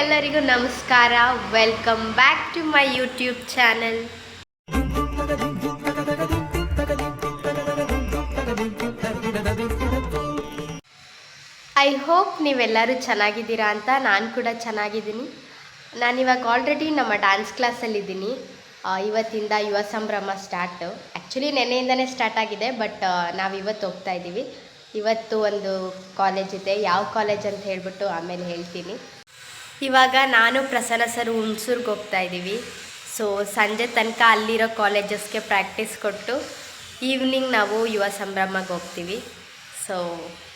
ಎಲ್ಲರಿಗೂ ನಮಸ್ಕಾರ. Welcome back to my YouTube channel. I hope ನೀವೆಲ್ಲರೂ ಚೆನ್ನಾಗಿದ್ದೀರಾ ಅಂತ. ನಾನು ಕೂಡ ಚೆನ್ನಾಗಿದ್ದೀನಿ. ನಾನಿವಾಗ ಆಲ್ರೆಡಿ ನಮ್ಮ ಡ್ಯಾನ್ಸ್ ಕ್ಲಾಸಲ್ಲಿದ್ದೀನಿ. ಇವತ್ತಿಂದ ಯುವ ಸಂಭ್ರಮ ಸ್ಟಾರ್ಟು. ಆ್ಯಕ್ಚುಲಿ ನೆನ್ನೆಯಿಂದನೇ ಸ್ಟಾರ್ಟ್ ಆಗಿದೆ, ಬಟ್ ನಾವು ಇವತ್ತು ಹೋಗ್ತಾ ಇದ್ದೀವಿ. ಇವತ್ತು ಒಂದು ಕಾಲೇಜ್ ಇದೆ. ಯಾವ ಕಾಲೇಜ್ ಅಂತ ಹೇಳ್ಬಿಟ್ಟು ಆಮೇಲೆ ಹೇಳ್ತೀನಿ. ಇವಾಗ ನಾನು ಪ್ರಸನ್ನ ಸರ್ ಹುಣಸೂರ್ಗೆ ಹೋಗ್ತಾ ಇದ್ದೀವಿ. ಸೊ ಸಂಜೆ ತನಕ ಅಲ್ಲಿರೋ ಕಾಲೇಜಸ್ಗೆ ಪ್ರಾಕ್ಟೀಸ್ ಕೊಟ್ಟು ಈವ್ನಿಂಗ್ ನಾವು ಯುವ ಸಂಭ್ರಮಕ್ಕೆ ಹೋಗ್ತೀವಿ. ಸೊ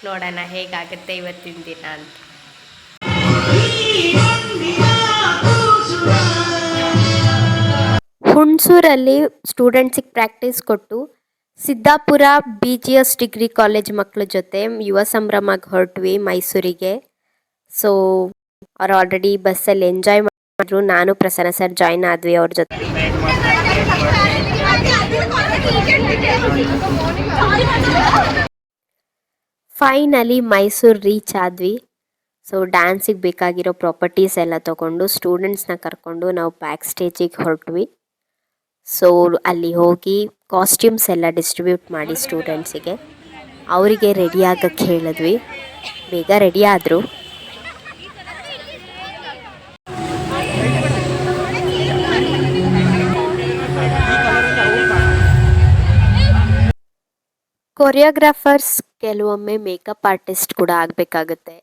ನೋಡೋಣ ಹೇಗಾಗುತ್ತೆ ಇವತ್ತಿನ ದಿನ ಅಂತ. ಹುಣಸೂರಲ್ಲಿ ಸ್ಟೂಡೆಂಟ್ಸಿಗೆ ಪ್ರಾಕ್ಟೀಸ್ ಕೊಟ್ಟು ಸಿದ್ದಾಪುರ BGS ಡಿಗ್ರಿ ಕಾಲೇಜ್ ಮಕ್ಕಳ ಜೊತೆ ಯುವ ಸಂಭ್ರಮಕ್ಕೆ ಹೊರಟ್ವಿ ಮೈಸೂರಿಗೆ. ಸೊ ಅವ್ರು ಆಲ್ರೆಡಿ ಬಸ್ಸಲ್ಲಿ ಎಂಜಾಯ್ ಮಾಡಿದ್ರು. ನಾನು ಪ್ರಸನ್ನ ಸರ್ ಜಾಯ್ನ್ ಆದ್ವಿ ಅವ್ರ ಜೊತೆ. ಫೈನಲಿ ಮೈಸೂರು ರೀಚ್ ಆದ್ವಿ. ಸೊ ಡ್ಯಾನ್ಸಿಗೆ ಬೇಕಾಗಿರೋ ಪ್ರಾಪರ್ಟೀಸ್ ಎಲ್ಲ ತೊಗೊಂಡು ಸ್ಟೂಡೆಂಟ್ಸ್ನ ಕರ್ಕೊಂಡು ನಾವು ಬ್ಯಾಕ್ ಸ್ಟೇಜಿಗೆ ಹೊರಟ್ವಿ. ಸೊ ಅಲ್ಲಿ ಹೋಗಿ ಕಾಸ್ಟ್ಯೂಮ್ಸ್ ಎಲ್ಲ ಡಿಸ್ಟ್ರಿಬ್ಯೂಟ್ ಮಾಡಿ ಸ್ಟೂಡೆಂಟ್ಸಿಗೆ ಅವರಿಗೆ ರೆಡಿ ಆಗಕ್ಕೆ ಹೇಳಿದ್ವಿ. ಬೇಗ ರೆಡಿ ಆದರು. ಕೊರಿಯೋಗ್ರಾಫರ್ಸ್ ಕೆಲವೊಮ್ಮೆ ಮೇಕಪ್ ಆರ್ಟಿಸ್ಟ್ ಕೂಡ ಆಗಬೇಕಾಗುತ್ತೆ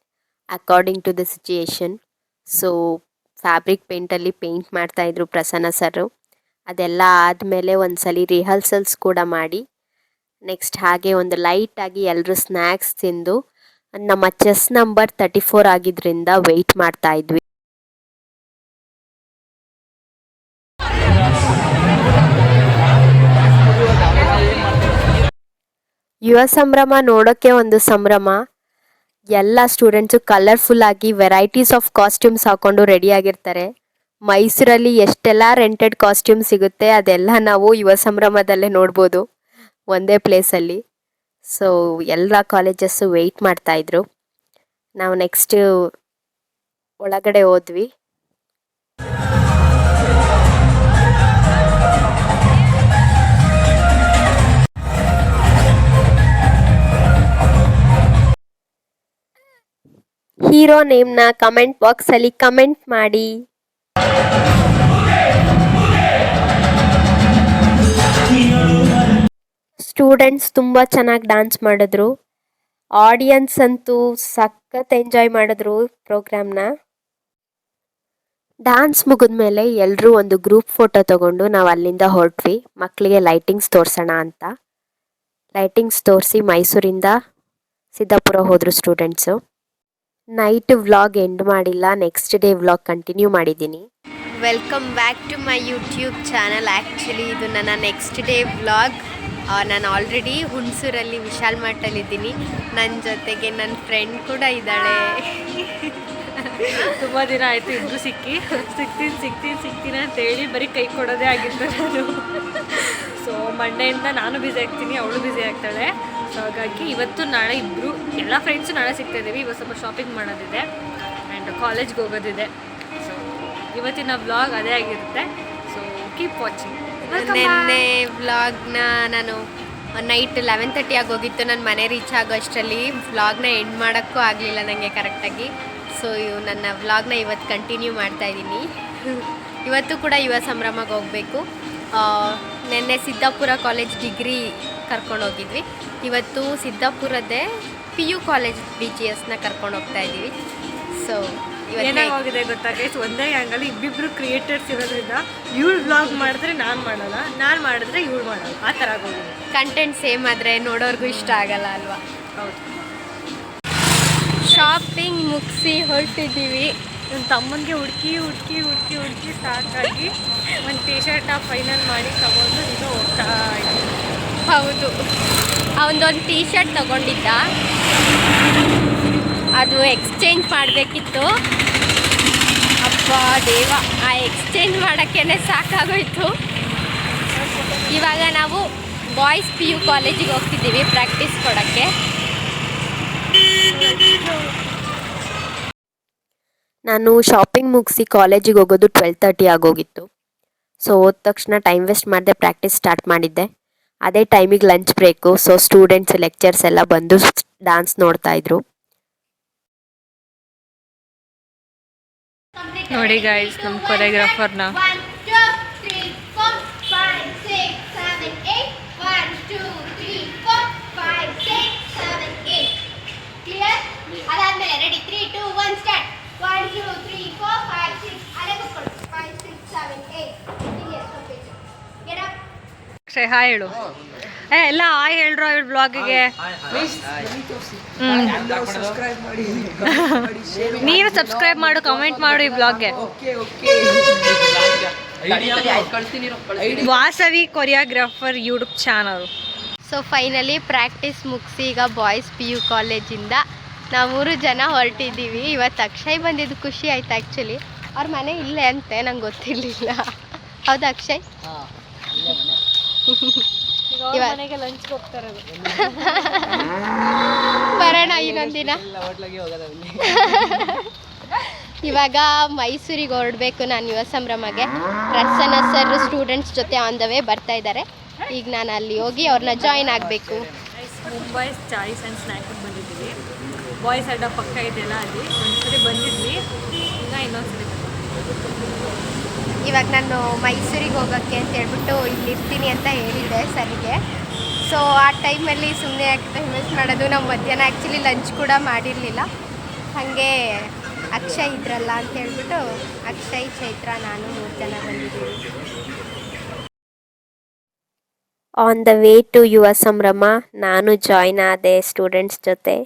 according to the situation. So fabric ಪೇಂಟಲ್ಲಿ ಪೇಂಟ್ ಮಾಡ್ತಾಯಿದ್ರು ಪ್ರಸನ್ನ ಸರ್. ಅದೆಲ್ಲ ಆದಮೇಲೆ ಒಂದ್ಸಲಿ ರಿಹರ್ಸಲ್ಸ್ ಕೂಡ ಮಾಡಿ ನೆಕ್ಸ್ಟ್ ಹಾಗೆ ಒಂದು ಲೈಟಾಗಿ ಎಲ್ಲರೂ ಸ್ನ್ಯಾಕ್ಸ್ ತಿಂದು ನಮ್ಮ ಚೆಸ್ ನಂಬರ್ 34 ಆಗಿದ್ದರಿಂದ ವೆಯ್ಟ್ ಮಾಡ್ತಾ ಇದ್ವಿ. ಯುವ ಸಂಭ್ರಮ ನೋಡೋಕ್ಕೆ ಒಂದು ಸಂಭ್ರಮ. ಎಲ್ಲ ಸ್ಟೂಡೆಂಟ್ಸು ಕಲರ್ಫುಲ್ ಆಗಿ ವೆರೈಟೀಸ್ ಆಫ್ ಕಾಸ್ಟ್ಯೂಮ್ಸ್ ಹಾಕೊಂಡು ರೆಡಿ ಆಗಿರ್ತಾರೆ. ಮೈಸೂರಲ್ಲಿ ಎಷ್ಟೆಲ್ಲ ರೆಂಟೆಡ್ ಕಾಸ್ಟ್ಯೂಮ್ ಸಿಗುತ್ತೆ ಅದೆಲ್ಲ ನಾವು ಯುವ ಸಂಭ್ರಮದಲ್ಲೇ ನೋಡ್ಬೋದು ಒಂದೇ ಪ್ಲೇಸಲ್ಲಿ. ಸೊ ಎಲ್ಲ ಕಾಲೇಜಸ್ಸು ವೆಯ್ಟ್ ಮಾಡ್ತಾಯಿದ್ರು. ನಾವು ನೆಕ್ಸ್ಟ್ ಒಳಗಡೆ ಹೋದ್ವಿ. ಹೀರೋ ನೇಮ್ನ ಕಮೆಂಟ್ ಬಾಕ್ಸಲ್ಲಿ ಕಮೆಂಟ್ ಮಾಡಿ. ಸ್ಟೂಡೆಂಟ್ಸ್ ತುಂಬ ಚೆನ್ನಾಗಿ ಡ್ಯಾನ್ಸ್ ಮಾಡಿದ್ರು. ಆಡಿಯನ್ಸ್ ಅಂತೂ ಸಖತ್ ಎಂಜಾಯ್ ಮಾಡಿದ್ರು ಪ್ರೋಗ್ರಾಮ್ನ. ಡ್ಯಾನ್ಸ್ ಮುಗಿದ್ಮೇಲೆ ಎಲ್ಲರೂ ಒಂದು ಗ್ರೂಪ್ ಫೋಟೋ ತಗೊಂಡು ನಾವು ಅಲ್ಲಿಂದ ಹೊರಟ್ವಿ ಮಕ್ಕಳಿಗೆ ಲೈಟಿಂಗ್ಸ್ ತೋರಿಸೋಣ ಅಂತ. ಲೈಟಿಂಗ್ಸ್ ತೋರಿಸಿ ಮೈಸೂರಿಂದ ಸಿದ್ದಾಪುರ ಹೋದರು ಸ್ಟೂಡೆಂಟ್ಸು. ನೈಟ್ ವ್ಲಾಗ್ ಎಂಡ್ ಮಾಡಿಲ್ಲ, ನೆಕ್ಸ್ಟ್ ಡೇ ವ್ಲಾಗ್ ಕಂಟಿನ್ಯೂ ಮಾಡಿದ್ದೀನಿ. Welcome back to my YouTube channel. Actually ಇದು ನನ್ನ ನೆಕ್ಸ್ಟ್ ಡೇ ವ್ಲಾಗ್. ನಾನು ಆಲ್ರೆಡಿ ಹುಣಸೂರಲ್ಲಿ ವಿಶಾಲ್ ಮಠಲ್ಲಿದ್ದೀನಿ. ನನ್ನ ಜೊತೆಗೆ ನನ್ನ ಫ್ರೆಂಡ್ ಕೂಡ ಇದ್ದಾಳೆ. ತುಂಬ ದಿನ ಆಯಿತು ಇಬ್ಬರು ಸಿಗ್ತೀನಿ ಅಂತೇಳಿ ಬರೀ ಕೈ ಕೊಡೋದೇ ಆಗಿತ್ತು ನಾನು. ಸೊ ಮಂಡೆಯಿಂದ ನಾನು ಬ್ಯುಸಿ ಆಗ್ತೀನಿ, ಅವಳು ಬ್ಯುಸಿ ಆಗ್ತಾಳೆ. ಸೊ ಹಾಗಾಗಿ ಇವತ್ತು ನಾಳೆ ಇಬ್ಬರು ಎಲ್ಲ ಫ್ರೆಂಡ್ಸು ನಾಳೆ ಸಿಗ್ತಾಯಿದ್ದೀವಿ. ಇವತ್ತು ಸ್ವಲ್ಪ ಶಾಪಿಂಗ್ ಮಾಡೋದಿದೆ ಆ್ಯಂಡ್ ಕಾಲೇಜ್ಗೆ ಹೋಗೋದಿದೆ. ಸೊ ಇವತ್ತಿನ ವ್ಲಾಗ್ ಅದೇ ಆಗಿರುತ್ತೆ. So keep watching. ನಿನ್ನೆ ವ್ಲಾಗ್ನ ನಾನು ನೈಟ್ 11:30 ಆಗೋಗಿತ್ತು. ನನ್ನ ಮನೆ ರೀಚ್ ಆಗೋ ಅಷ್ಟರಲ್ಲಿ ವ್ಲಾಗ್ನ ಎಂಡ್ ಮಾಡೋಕ್ಕೂ ಆಗಲಿಲ್ಲ ನನಗೆ ಕರೆಕ್ಟಾಗಿ. ಸೊ ನನ್ನ ವ್ಲಾಗ್ನ ಇವತ್ತು ಕಂಟಿನ್ಯೂ ಮಾಡ್ತಾಯಿದ್ದೀನಿ. ಇವತ್ತು ಕೂಡ ಯುವ ಸಂಭ್ರಮಕ್ಕೆ ಹೋಗಬೇಕು. ನಿನ್ನೆ ಸಿದ್ದಾಪುರ ಕಾಲೇಜ್ ಡಿಗ್ರಿ ಕರ್ಕೊಂಡೋಗಿದ್ವಿ. ಇವತ್ತು ಸಿದ್ದಾಪುರದ್ದೇ PU ಕಾಲೇಜ್ BGSನ ಕರ್ಕೊಂಡು ಹೋಗ್ತಾ ಇದ್ದೀವಿ. ಸೊ ಏನಾಗಿದೆ ಗೊತ್ತಾಗೈತೆ, ಒಂದೇ ಹ್ಯಾಂಗಲ್ಲಿ ಇಬ್ಬಿಬ್ರು ಕ್ರಿಯೇಟರ್ಸ್ ಇರೋದ್ರಿಂದ ಇವಳು ವ್ಲಾಗ್ ಮಾಡಿದ್ರೆ ನಾನು ಮಾಡಲ್ಲ, ನಾನು ಮಾಡಿದ್ರೆ ಇವಳು ಮಾಡಲ್ಲ, ಆ ಥರ ಆಗೋಗಿದೆ. ಕಂಟೆಂಟ್ ಸೇಮ್ ಆದರೆ ನೋಡೋರ್ಗೂ ಇಷ್ಟ ಆಗಲ್ಲ ಅಲ್ವಾ? ಹೌದು. ಶಾಪಿಂಗ್ ಮುಗಿಸಿ ಹೊರಟಿದ್ದೀವಿ. ನನ್ನ ತಮ್ಮನಿಗೆ ಹುಡುಕಿ ಸಾಕಾಗಿ ಒಂದು ಟಿ ಶರ್ಟ್ ಫೈನಲ್ ಮಾಡಿ ತಗೊಂಡು ಈಗ ಹೋಗ್ತಾ ಇದ್ದೀನಿ. ಹೌದು, ಅವನದೊಂದು ಟಿ ಶರ್ಟ್ ತಗೊಂಡಿದ್ದ, ಅದು ಎಕ್ಸ್ಚೇಂಜ್ ಮಾಡಬೇಕಿತ್ತು. ಅಪ್ಪ ದೇವ, ಆ ಎಕ್ಸ್ಚೇಂಜ್ ಮಾಡೋಕ್ಕೇ ಸಾಕಾಗೋಯ್ತು. ಇವಾಗ ನಾವು ಬಾಯ್ಸ್ PU ಕಾಲೇಜಿಗೆ ಹೋಗ್ತಿದ್ದೀವಿ ಪ್ರಾಕ್ಟೀಸ್ ಕೊಡೋಕ್ಕೆ. ನಾನು ಶಾಪಿಂಗ್ ಮುಗಿಸಿ ಕಾಲೇಜಿಗೆ ಹೋಗೋದು 12:30 ಆಗೋಗಿತ್ತು. ಸೊ ಹೋದ ತಕ್ಷಣ ಟೈಮ್ ವೇಸ್ಟ್ ಮಾಡದೆ ಪ್ರಾಕ್ಟೀಸ್ ಸ್ಟಾರ್ಟ್ ಮಾಡಿದ್ದೆ. ಅದೇ ಟೈಮಿಗೆ lunch break. So students lectures ಎಲ್ಲ ಬಂದು ಡಾನ್ಸ್ ನೋಡ್ತಾ ಇದ್ರು. ನೋಡಿ ಗೈಸ್ ನಮ್ಮ ಕೊರಿಯೋಗ್ರಾಫರ್ನ. ಅದಾದ್ಮೇಲೆ ರೆಡಿ 3 2 1 ಸ್ಟಾರ್ಟ್ 1 2 3 4 5 6 ಅಲ್ಲೇ ಕೂತ್ಕೊಳ್ಳಿ 5 6 7 8 ಇಲ್ಲಿ ಎಷ್ಟೊತ್ತಿಗೆ ಗೆಟ್ ಅಪ್. ಅಕ್ಷಯ್ ಹಾಯ್ ಹೇಳು. ಎಲ್ಲ ಹಾಯ್ ಹೇಳ್ರು ಇವಳು ಬ್ಲಾಗಿಗೆ. ನೀನು ಸಬ್ಸ್ಕ್ರೈಬ್ ಮಾಡು, ಕಮೆಂಟ್ ಮಾಡು ಈ ಬ್ಲಾಗ್ಗೆ. Vasavi choreographer YouTube channel. So finally practice ಮುಗಿಸಿ ಈಗ ಬಾಯ್ಸ್ PU ಕಾಲೇಜಿಂದ ನಾವು 3 ಜನ ಹೊರಟಿದ್ದೀವಿ. ಇವತ್ತು ಅಕ್ಷಯ್ ಬಂದಿದ್ದು ಖುಷಿ ಆಯ್ತು. ಆ್ಯಕ್ಚುಲಿ ಅವ್ರ ಮನೆ ಇಲ್ಲೇ ಅಂತೆ, ನಂಗೆ ಗೊತ್ತಿರಲಿಲ್ಲ. ಹೌದಾ ಅಕ್ಷಯ್? ಮನೆಗೆ ಲಂಚ್ಗೆ ಹೋಗ್ತಾರೆ. ಬರೋಣ ಇನ್ನೊಂದಿನ. ಇವಾಗ ಮೈಸೂರಿಗೆ ಹೊರಡಬೇಕು ನಾನು ಯುವ ಸಂಭ್ರಮಗೆ. ಪ್ರಸನ್ನ ಸರ್ ಸ್ಟೂಡೆಂಟ್ಸ್ ಜೊತೆ ಆನ್ ದ ವೇ ಬರ್ತಾ ಇದ್ದಾರೆ. ಈಗ ನಾನು ಅಲ್ಲಿ ಹೋಗಿ ಅವ್ರನ್ನ ಜಾಯಿನ್ ಆಗಬೇಕು. ಮುಂಬೈ ಚಾಯ್ಸ್ ಆ್ಯಂಡ್ ಸ್ನ್ಯಾಕಿಗೆ ಬಂದಿದ್ದೀವಿ. ಬಾಯ್ಸ್ ಅಡ್ಡ ಪಕ್ಕ ಇದೆಯಲ್ಲ, ಅಲ್ಲಿ ಒಂದ್ಸರಿ ಬಂದಿದ್ವಿ, ಈಗ ಇನ್ನೊಂದ್ಸರಿ ಇವಾಗ ನಾನು ಮೈಸೂರಿಗೆ ಹೋಗೋಕ್ಕೆ ಅಂತ ಹೇಳ್ಬಿಟ್ಟು ಇಲ್ಲಿ ಇರ್ತೀನಿ ಅಂತ ಹೇಳಿದ್ದೆ ಸರಿಗೆ. ಸೊ ಆ ಟೈಮಲ್ಲಿ ಸುಮ್ಮನೆ ಟೈಮ್ ವೇಸ್ಟ್ ಮಾಡೋದು. ನಾವು ಮಧ್ಯಾಹ್ನ ಆ್ಯಕ್ಚುಲಿ ಲಂಚ್ ಕೂಡ ಮಾಡಿರಲಿಲ್ಲ. ಹಾಗೆ ಅಕ್ಷಯ್ ಇದ್ರಲ್ಲ ಅಂತ ಹೇಳ್ಬಿಟ್ಟು ಅಕ್ಷಯ್, ಚೈತ್ರ, ನಾನು 3 ಜನ ಬಂದಿದ್ದೀವಿ. ಆನ್ ದ ವೇ ಟು ಯುವ ಸಂಭ್ರಮ ನಾನು ಜಾಯ್ನ್ ಆದೆ ಸ್ಟೂಡೆಂಟ್ಸ್ ಜೊತೆ.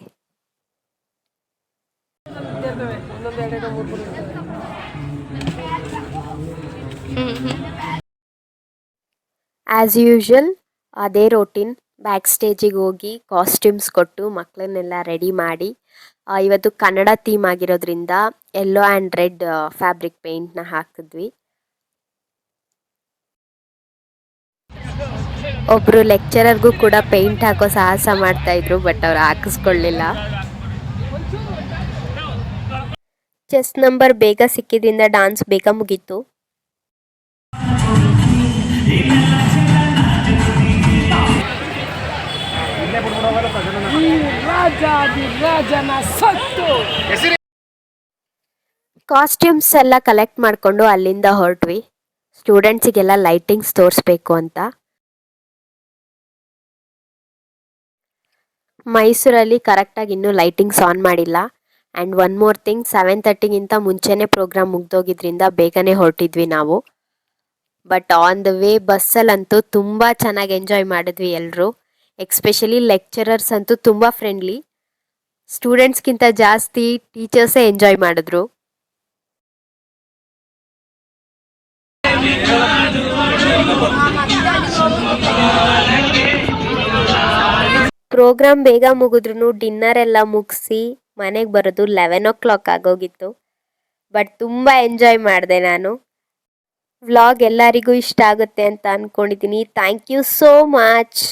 ಆ್ಯಸ್ ಯೂಶ್ವಲ್ ಅದೇ ರೋಟೀನ್. ಬ್ಯಾಕ್ ಸ್ಟೇಜಿಗೆ ಹೋಗಿ ಕಾಸ್ಟ್ಯೂಮ್ಸ್ ಕೊಟ್ಟು ಮಕ್ಕಳನ್ನೆಲ್ಲ ರೆಡಿ ಮಾಡಿ, ಇವತ್ತು ಕನ್ನಡ ಥೀಮ್ ಆಗಿರೋದ್ರಿಂದ ಯೆಲ್ಲೋ ಆ್ಯಂಡ್ ರೆಡ್ ಫ್ಯಾಬ್ರಿಕ್ ಪೇಂಟ್ನ ಹಾಕಿದ್ವಿ. ಒಬ್ಬರು ಲೆಕ್ಚರರ್ಗೂ ಕೂಡ ಪೇಂಟ್ ಹಾಕೋ ಸಾಹಸ ಮಾಡ್ತಾಯಿದ್ರು, ಬಟ್ ಅವ್ರು ಹಾಕಿಸ್ಕೊಳ್ಳಿಲ್ಲ. ಚೆಸ್ ನಂಬರ್ ಬೇಗ ಸಿಕ್ಕಿದ್ರಿಂದ ಡಾನ್ಸ್ ಬೇಗ ಮುಗೀತು. ಕಾಸ್ಟ್ಯೂಮ್ಸ್ ಎಲ್ಲ ಕಲೆಕ್ಟ್ ಮಾಡಿಕೊಂಡು ಅಲ್ಲಿಂದ ಹೊರಟ್ವಿ. ಸ್ಟೂಡೆಂಟ್ಸಿಗೆಲ್ಲ ಲೈಟಿಂಗ್ಸ್ ತೋರಿಸ್ಬೇಕು ಅಂತ. ಮೈಸೂರಲ್ಲಿ ಕರೆಕ್ಟಾಗಿ ಇನ್ನೂ ಲೈಟಿಂಗ್ಸ್ ಆನ್ ಮಾಡಿಲ್ಲ. ಆ್ಯಂಡ್ ಒನ್ ಮೋರ್ ಥಿಂಗ್, 7:30ಗಿಂತ ಮುಂಚೆನೇ ಪ್ರೋಗ್ರಾಮ್ ಮುಗ್ದೋಗಿದ್ರಿಂದ ಬೇಗನೆ ಹೊರಟಿದ್ವಿ ನಾವು. ಬಟ್ ಆನ್ ದ ವೇ ಬಸ್ಸಲ್ಲಂತೂ ತುಂಬ ಚೆನ್ನಾಗಿ ಎಂಜಾಯ್ ಮಾಡಿದ್ವಿ ಎಲ್ಲರೂ. ಎಕ್ಸ್ಪೆಷಲಿ ಲೆಕ್ಚರರ್ಸ್ ಅಂತೂ ತುಂಬ ಫ್ರೆಂಡ್ಲಿ. ಸ್ಟೂಡೆಂಟ್ಸ್ಗಿಂತ ಜಾಸ್ತಿ ಟೀಚರ್ಸೇ ಎಂಜಾಯ್ ಮಾಡಿದ್ರು. ಪ್ರೋಗ್ರಾಮ್ ಬೇಗ ಮುಗಿದ್ರೂ ಡಿನ್ನರ್ ಎಲ್ಲ ಮುಗಿಸಿ ಮನೆಗೆ ಬರೋದು 11 o'clock ಆಗೋಗಿತ್ತು. ಬಟ್ ತುಂಬ ಎಂಜಾಯ್ ಮಾಡಿದೆ ನಾನು. ವ್ಲಾಗ್ ಎಲ್ಲರಿಗೂ ಇಷ್ಟ ಆಗುತ್ತೆ ಅಂತ ಅಂದ್ಕೊಂಡಿದ್ದೀನಿ. Thank you so much.